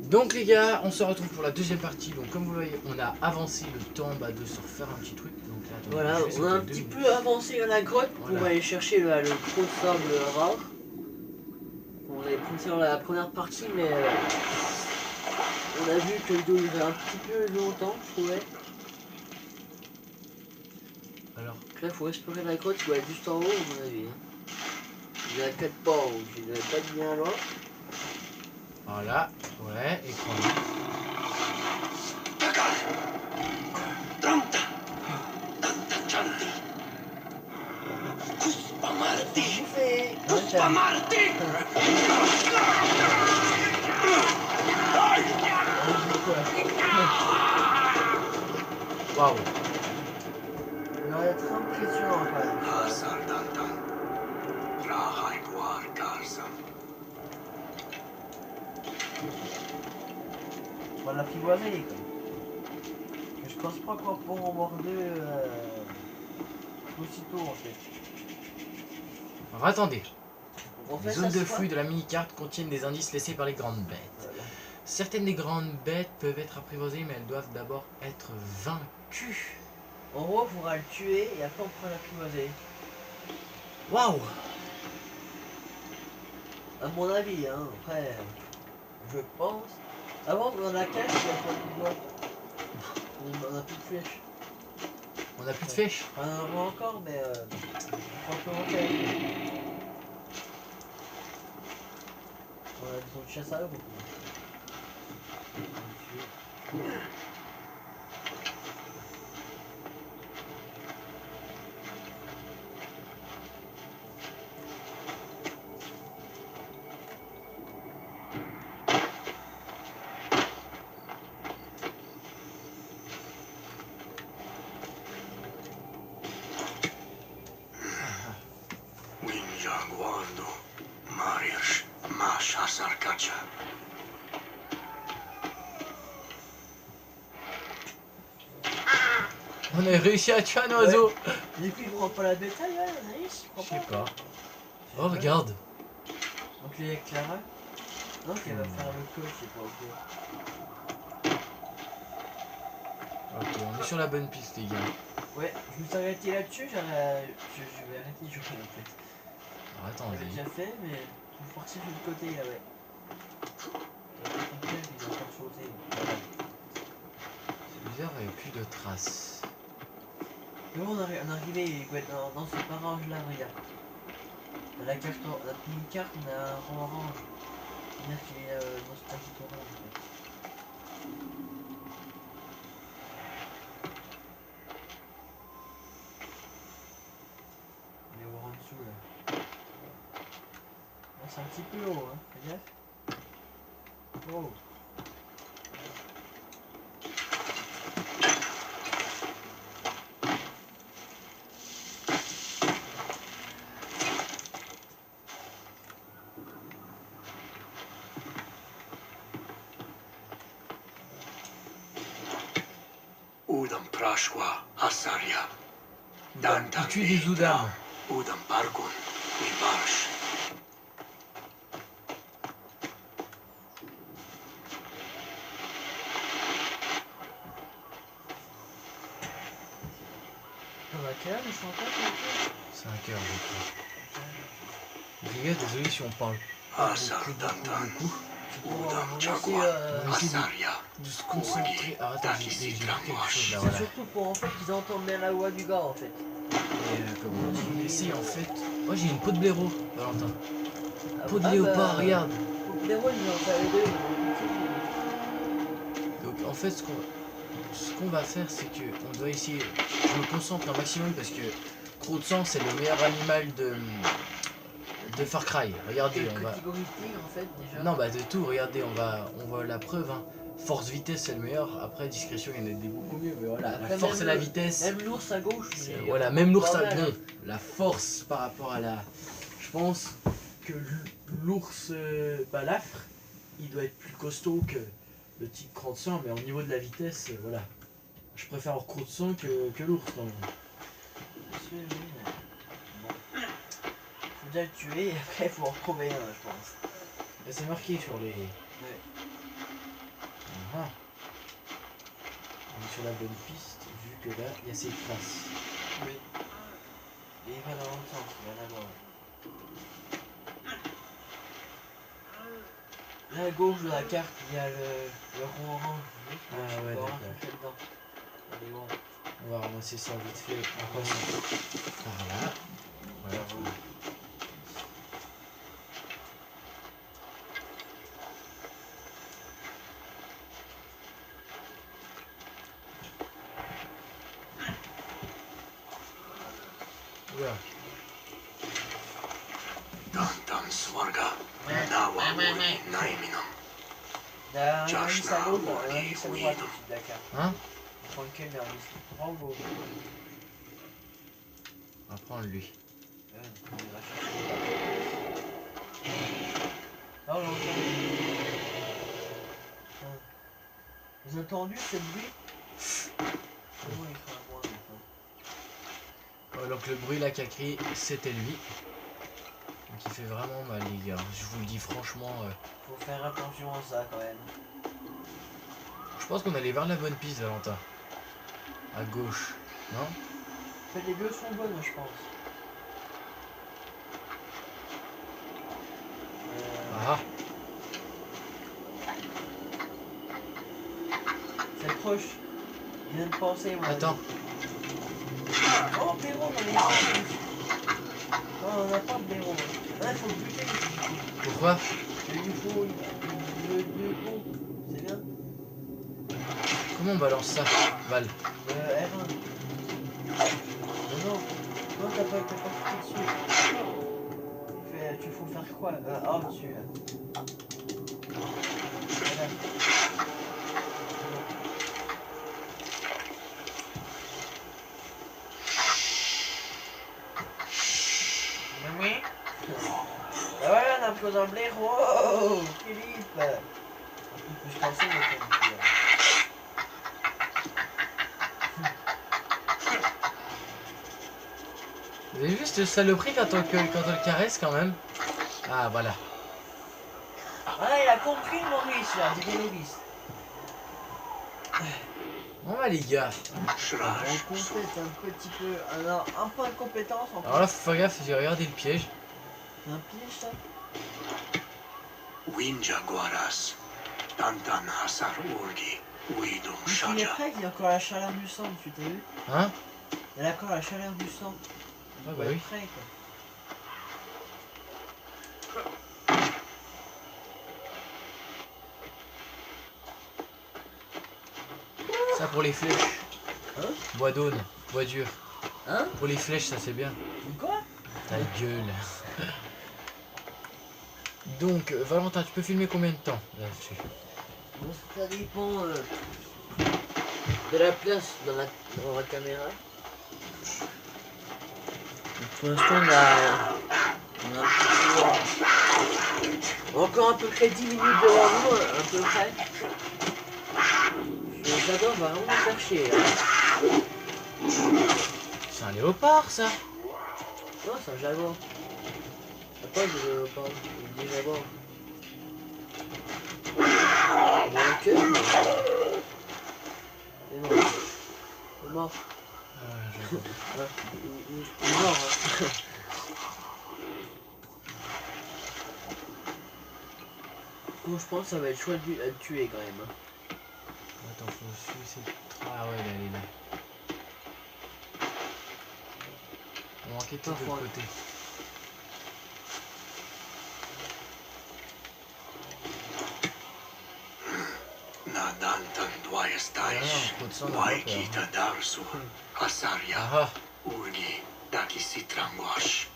Donc les gars, on se retrouve pour la deuxième partie. Donc comme vous voyez, on a avancé le temps de se refaire un petit truc. Donc là, attendez, Voilà, je vais on a un sauter petit 2 peu avancé à la grotte pour Voilà. aller chercher le trou de sable rare. On avait pris ça dans la première partie, mais on a vu que le dos durait un petit peu longtemps, je trouvais. Alors, Donc là, il faut explorer la grotte, il doit être juste en haut, à mon avis. Il y a 4 pas en haut, il doit pas être bien loin. voilà, ouais, écran libre. Waouh. Il va être impressionnant quand même. On va l'apprivoiser quoi. Mais je pense pas qu'on pourra en voir deux aussitôt en fait. Alors attendez. En Les fait, zones ça de se flux de la mini-carte contiennent des indices laissés par les grandes bêtes. Voilà. Certaines des grandes bêtes peuvent être apprivoisées, mais elles doivent d'abord être vaincues. En gros, il faudra le tuer et après on pourra l'apprivoiser. Waouh. À mon avis, hein. Après, je pense. Avant, on a cache, il n'y a pas de bois. On a plus de flèches. On a plus de flèches. On en aura encore, mais on peut en faire. On a besoin de chasse à l'eau. On a réussi à tuer un oiseau. Ouais. Du coup, il prend pas la bétail, ouais, Anaïs, Je sais pas. Oh regarde. Donc les Clara. Non, qu'elle va faire le coach, je sais pas Ok, on est sur la bonne piste les gars. Ouais, je me suis arrêté là-dessus, je vais arrêter de jouer en fait. Alors On l'a attendez. déjà fait, mais je vais forcer sur le côté là, ouais. Ils ont encore sauté. C'est bizarre, il n'y a plus de traces. Mais bon, on est arrivé dans ce barrage là, regarde. La carte, la petite carte, on a un rang orange. C'est-à-dire qu'il est dans ce paquet orange en fait. On est voir en dessous là. Là, c'est un petit peu haut, hein, fais gaffe. Oh. Udam Prashwa Asaria. Il tue des Oudam. Udam Pargun Ibarsh. On a quel âge je suis en tête? 5 heures je crois. Les gars, désolé si on parle Asar Dandan. Udam Chagwa Asaria. de se concentrer. Ah attends, j'ai vu quelque chose là, C'est voilà. surtout pour en fait qu'ils entendent bien la voix du gars en fait. Et comme on essaye en fait. Moi j'ai une peau de blaireau, Valentin. Peau de Ah, léopard, bah, regarde. Pour les rôles, ils ont fait les deux. Donc en fait ce qu'on va faire c'est que on doit essayer. Je me concentre un maximum parce que Croc de sang c'est le meilleur animal de Far Cry. Regardez, on va. Catégorie tigre en fait déjà. Non bah de tout, regardez, on voit la preuve hein. Force vitesse c'est le meilleur, après discrétion il y en a des beaucoup mieux, mais voilà, Après, la force et même la vitesse. Même l'ours à gauche. Voilà, même l'ours pas a mal, bon, hein. la force par rapport à la. Je pense que l'ours balafre, il doit être plus costaud que le tigre croc de sang, mais au niveau de la vitesse, voilà. Je préfère avoir croc de sang que l'ours quand même. Bon. Faut déjà le tuer et après il faut en retrouver un, je pense. Et c'est marqué sur les. Ouais. Ah. On est sur la bonne piste, vu que là, il y a ces traces. Oui. Et il va dans l'autre sens, il va là-bas. Là à gauche de la carte, il y a le rond orange. Juste, Ah ouais, tu peux d'accord. rentrer dedans. Allez, bon. On va ramasser ça vite fait. En passant par là. Voilà. Oula. Dantan Swarga. Nawa Uri Naiminam. Là, un Josh, indice à now, gauche, un Morty, indice à droite Weedon. au-dessus de la carte. Hein? Prends lequel l'indice? Prends gauche. On va prendre lui. On ira chercher. Oh, on entend. Vous avez entendu ce bruit? Comment il sera loin maintenant? Donc le bruit là qui a crié, c'était lui. Donc il fait vraiment mal les gars. Je vous le dis franchement. Faut faire attention à ça quand même. Je pense qu'on allait vers la bonne piste, Valentin. À gauche. Non? En fait, les deux sont bonnes, je pense. Ah! C'est proche. Il vient de penser, moi. Attends. Oh, blaireau, on en est pas. Non, on n'a pas de blaireau. Là, il faut le buter. Pourquoi? Il lui faut le con. C'est bien. Comment on balance ça? Val. R1. Mais non. Non, t'as pas cliqué dessus. Tu faut faire quoi? Ah, dessus là. Voilà. Oui. Ah ouais, on a besoin d'un blaireau. Oh, Philippe. Je pensais que Vous avez vu cette saloperie quand on le caresse quand même? Ah voilà. Ah, il a compris le Maurice là, c'est Maurice. Bon bah les gars. Shrash. On complète un petit peu. Alors, un point de compétence en Alors là faut faire gaffe, j'ai regardé le piège. C'est un piège ça? Winja Guaras. Dantan Hasar Urgi. Weedum Il est Shaja. prêt, il a encore la chaleur du sang, tu t'as vu? Hein? Il a encore la chaleur du sang. Ah Il bah est oui. prêt quoi. Ça pour les flèches. Hein? Bois d'aune, bois dur. Hein? Pour les flèches ça c'est bien. Quoi? Ta gueule. Donc Valentin, tu peux filmer combien de temps là-dessus? Bon, ça dépend de la place dans la caméra. Pour l'instant, on a encore à peu près 10 minutes devant nous, à peu près. J'adore, va vraiment me faire chier. Hein. C'est un léopard ça? Non, c'est un jaguar. Pas de léopard, des jaguars. Moins que. Et non. Il est mort. Je vois. Il est mort. Hein. Donc je pense que ça va être chouette à le tuer quand même. Hein. Attends, faut suivre cette... Ah ouais, là, elle est là. On va enquêter de l'autre côté. Nadantan Dwayastaish. Ah, trop de sang, on a pas Waikita Darsu. Hasaria. Ah ah. Urgi. Dakisitranguash.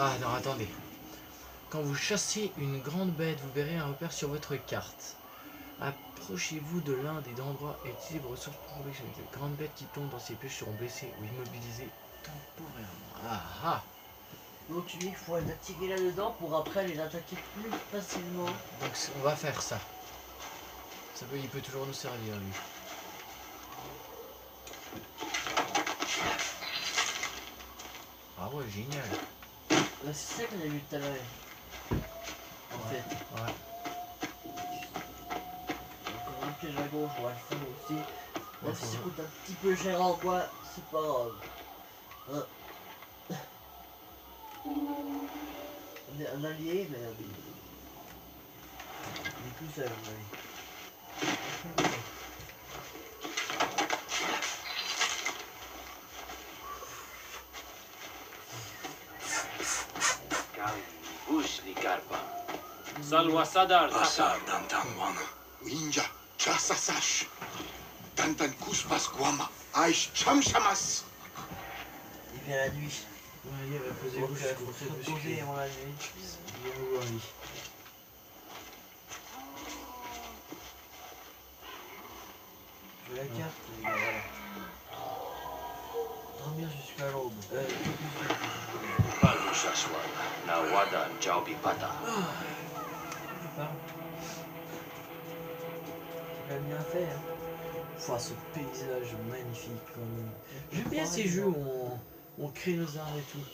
Ah non, attendez. Quand vous chassez une grande bête, vous verrez un repère sur votre carte. Approchez-vous de l'un des endroits et utilisez vos ressources pour collectionner. Les grandes bêtes qui tombent dans ces pièges seront blessées ou immobilisées temporairement. Ah ah. Donc tu dis qu'il faut les attirer là-dedans pour après les attaquer plus facilement. Donc on va faire ça. Il peut toujours nous servir lui. Ah ouais, génial. Bah, c'est ça qu'on a vu tout à l'heure. En fait. Ouais. Encore un piège à gauche, on va le faire aussi. Ouais, Même si ça faut- coûte un petit peu cher en bois, c'est pas grave. Hein. On est un allié, mais on est tout seul, à mon avis. Bushli Karpa. Salwa Sadar. Asar Dantanwan. Ninja, Chasasash. Dantan Kuspas Guama. Aish Chamshamas. Il vient la nuit. Ouais, il va poser Donc, vous il faut se reposer avant la nuit. Viens nous voir, lui. Je la carte, et voilà. Dormir jusqu'à l'aube. Palu Shashwan. Nawada Jaubi Pata. Je parle. C'est quand même bien fait, hein. Ouah, ce paysage magnifique quand même. J'aime bien ces jeux où on crée nos armes et tout.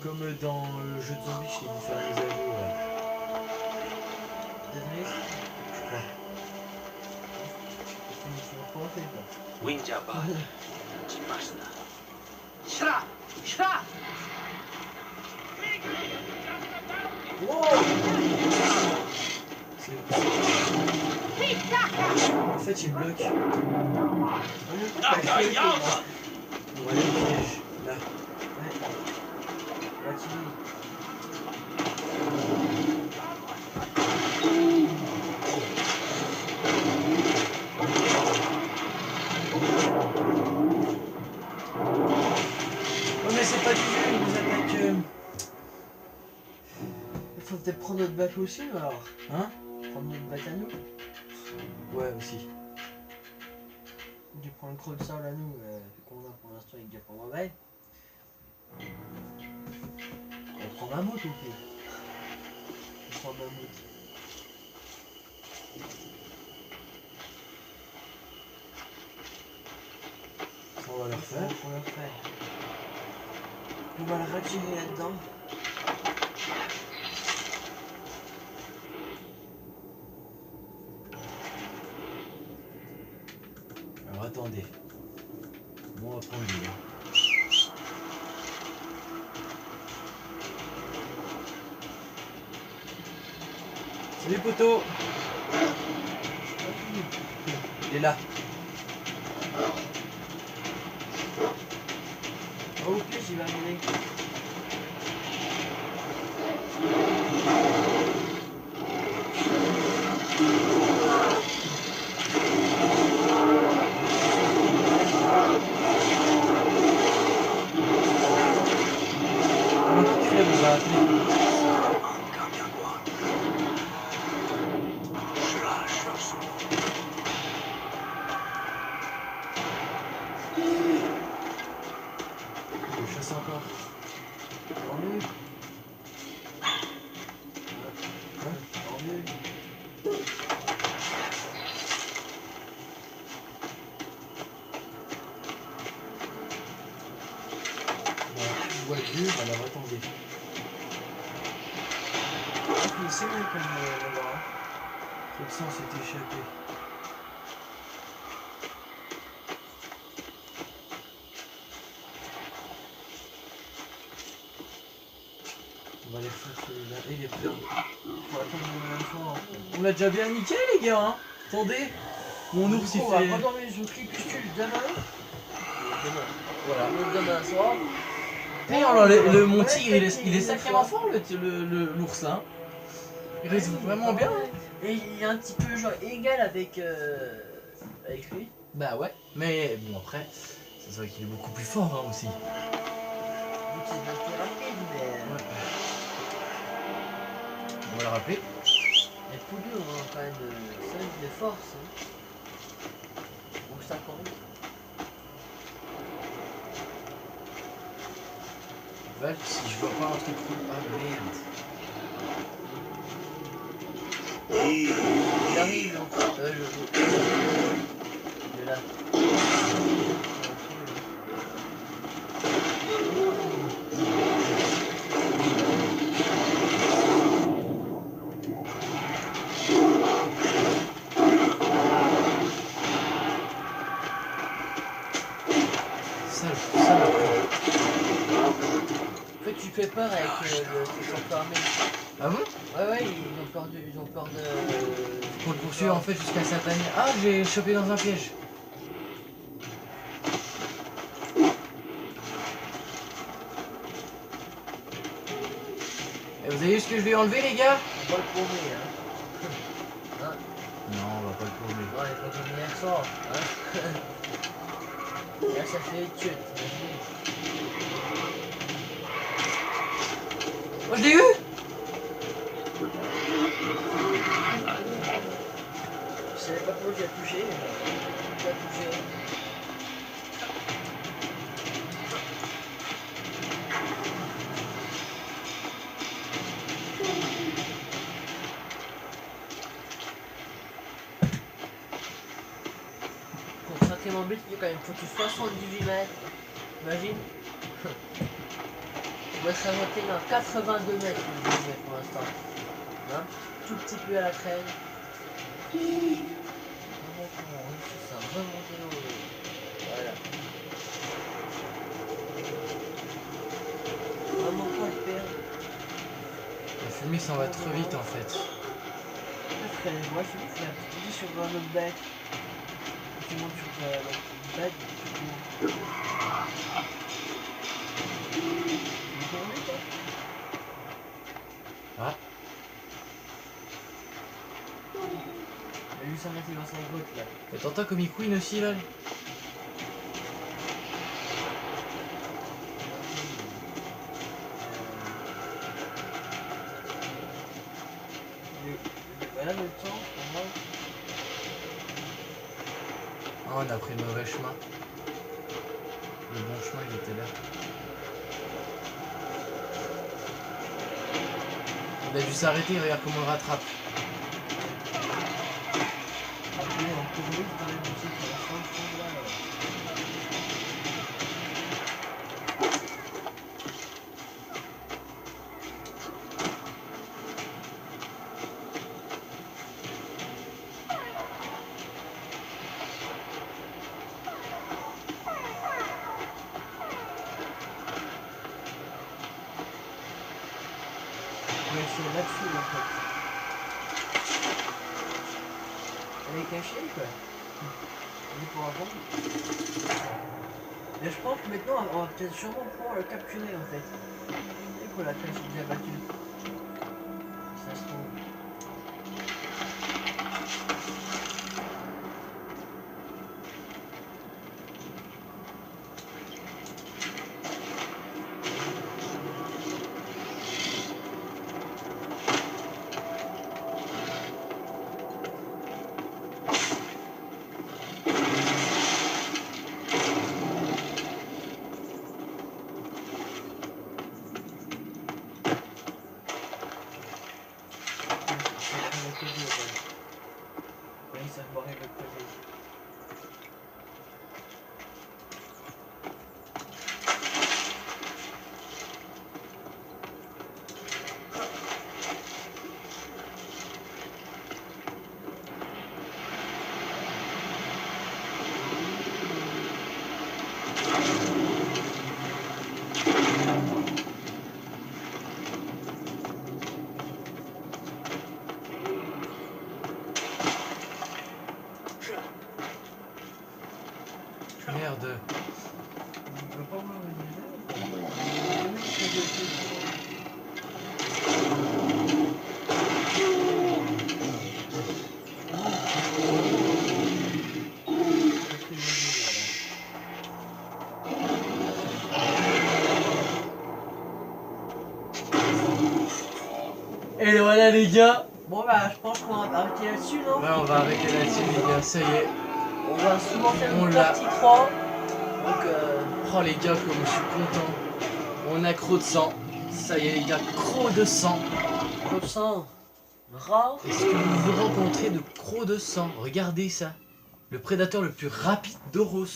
Comme dans le jeu de zombies chez vous faire les avions là. Désolé, Je crois. c'est toujours pas fait, quoi. Winjaba. Jimashna. Shra! Shra! En fait, il bloque. Daka Yama! On va aller au piège. Là. Oh mais c'est pas du jeu, il nous attaque. Il faut peut-être prendre notre bateau aussi, alors. Hein? Prendre notre bateau à nous. Ouais aussi. Du prendre le creux de sable à nous, vu qu'on a pour l'instant, il est déjà pas mauvais. On prend un mout au pire. On prend un mout. Ça, on va le refaire. On le refait. On va le retirer là-dedans. Alors attendez. Bon, on va prendre l'île. Salut poteau. Il est là. Oh, au pire, j'y vais arriver. Avant qu'il crève, on va appeler. Ankanyagwan. Shra Shasu. Je chasse encore. Tant mieux. Tant mieux. On voit le vieux, alors attendez. C'est mieux comme le bras. Le sang s'est échappé. On va les refaire celui-là. Et il est prêt. Faut attendre le même soir. On l'a déjà bien niqué les gars hein. Attendez. Mon ours il On va fait. pas dormir sur crépuscule demain. Voilà. Demain soir. D'ailleurs mon tigre il est sacrément fort l'ours hein. Il reste vraiment bien. Hein. Et il est un petit peu genre égal avec lui. Bah ouais. Mais bon après, c'est vrai qu'il est beaucoup plus fort hein, aussi. Donc c'est bien plus rapide, mais Ouais. On va le rappeler. il est tout dur hein, quand même de force. Hein. Donc ça compte. Val, si je vois pas un truc cool. Ah merde. Il arrive donc. Il est là. peur avec ils ont peur armé. Ah bon? Ouais, ils ont peur de... Qu'on le poursuive en fait jusqu'à Satan. Ah, j'ai chopé dans un piège. Et vous avez vu ce que je vais enlever, les gars? On va le paumer, hein. Hein? Non, on va pas le paumer. Ouais, il faut donner un sort, hein. Et là, ça fait une chute, t'imagines? Oh, je l'ai eu! Je savais pas comment j'ai touché, mais j'ai touché. Pour sacrément but, il quand même faut que 78 mètres. Imagine. Moi je serais monté dans 82 mètres pour l'instant. Hein, tout petit peu à la traîne. Vraiment comment on réussit ça, remonter au haut. Voilà. Vraiment pas le perdre. La fumée s'en va trop vite en fait. Moi je suis fait un petit sur un autre bec. Tu montes sur l'autre bec. Ah, Il a lui s'arrêter dans sa grotte là. et t'entends comme il queen aussi là? Voilà le temps pour moi. Ah, on a pris le mauvais chemin. Le bon chemin il était là. Il a dû s'arrêter, regarde comment on le rattrape. Mais en courrier, quand même aussi pour la fin, je trouve là. Mais c'est là-dessus en fait. Elle est cachée quoi. Elle est pour un bon. Mais je pense que maintenant on va peut-être sûrement pouvoir le capturer en fait. Et qu'on la cache bien battue. Ça se trouve. Oui, ça me paraît le côté. Merde. On peut pas voir le niveau. Et voilà les gars. Bon bah je pense qu'on va arrêter là-dessus non? Ouais, on va arrêter là-dessus les gars, ça y est. On va souvent faire On une l'a. partie 3. Donc Oh les gars, comme je suis content. On a croc de sang. Ça y est les gars, croc de sang. comme ça, rare. Est-ce que vous rencontrez de croc de sang? Regardez ça. Le prédateur le plus rapide d'Oros.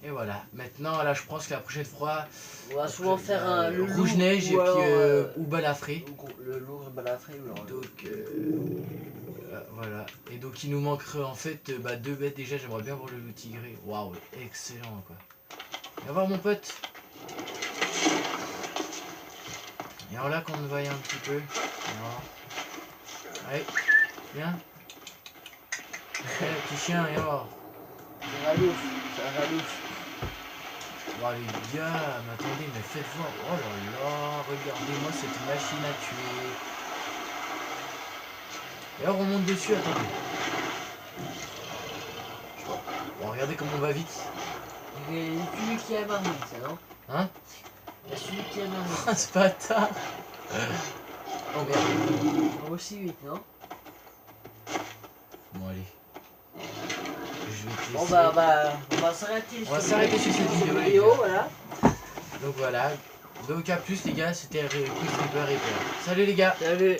Et voilà. Maintenant, là, je pense que la prochaine fois, On va souvent faire un le loup, Rouge-Neige et ou alors, puis ou Balafré. le lourd balafré ou alors Donc voilà. Et donc il nous manquerait en fait deux bêtes déjà. J'aimerais bien voir le loup tigré. Waouh, excellent quoi. Viens voir mon pote. Et alors là qu'on me voit un petit peu. Alors. Allez, viens. Petit chien, et alors. C'est Radouf, c'est un Radouf. Oh les gars, mais attendez, mais faites voir. Oh là là, regardez-moi cette machine à tuer. Et alors on monte dessus, attendez. Bon, regardez comme on va vite. Il y a celui qui a marmite, ça, non? Hein? Il y a celui qui a marmite. Ah, ce bâtard. Oh merde. On va aussi vite, non? Bon allez. Je vais te Bon laisser. bah, on va s'arrêter. On va s'arrêter sur cette vidéo, les vidéo, gars. voilà. Donc voilà. Donc à plus les gars, c'était Quick Reaper. Salut les gars. Salut.